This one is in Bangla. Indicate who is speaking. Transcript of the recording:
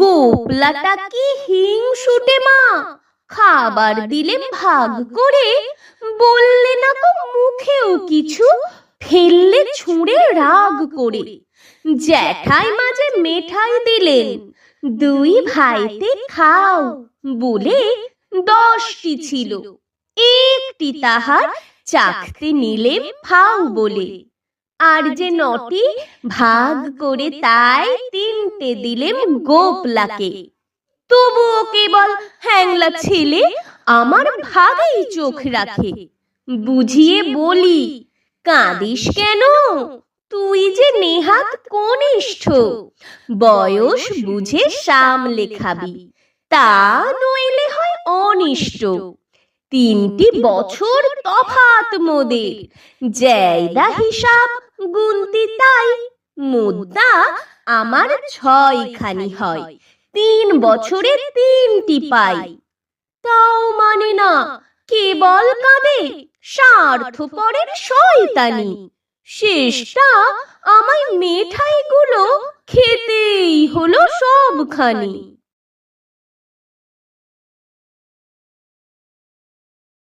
Speaker 1: গোপলাটা কি হিংসুটে মা, খাবার দিলেম ভাগ করে, বললে না তো মুখেও কিছু, ফেললে ছুঁড়ে রাগ করে। জ্যাঠাই মাঝে মেঠাই দিলেন, দুই ভাইতে খাও বলে 10টি ছিল, একটি তাহার চাখতে নিলেম ফাও বলে। আর যে 9টি ভাগ করে তাই 3টে দিলেম গোপলাকে। তবুও কেবল হ্যাংলা ছেলে আমার ভাগেই চোখ রাখে। বুঝিয়ে বলি, কাঁদিস কেন, তুই যে নেহাত কনিষ্ঠ, বয়স বুঝে সামলে খাবি, তা নইলে হয় অনিষ্ট। 3টি বছর তফাৎ মোদের, জায়দা হিসাব গুনতি তাই, মুদ্রা আমার 6খানি হয়, 3 বছরে 3টি পাই। তাও মানে না, কেবল কাঁদে স্বার্থপরের শয়তানি। শেষটা আমায় মেঠাইগুলো খেতেই হলো সবখানি।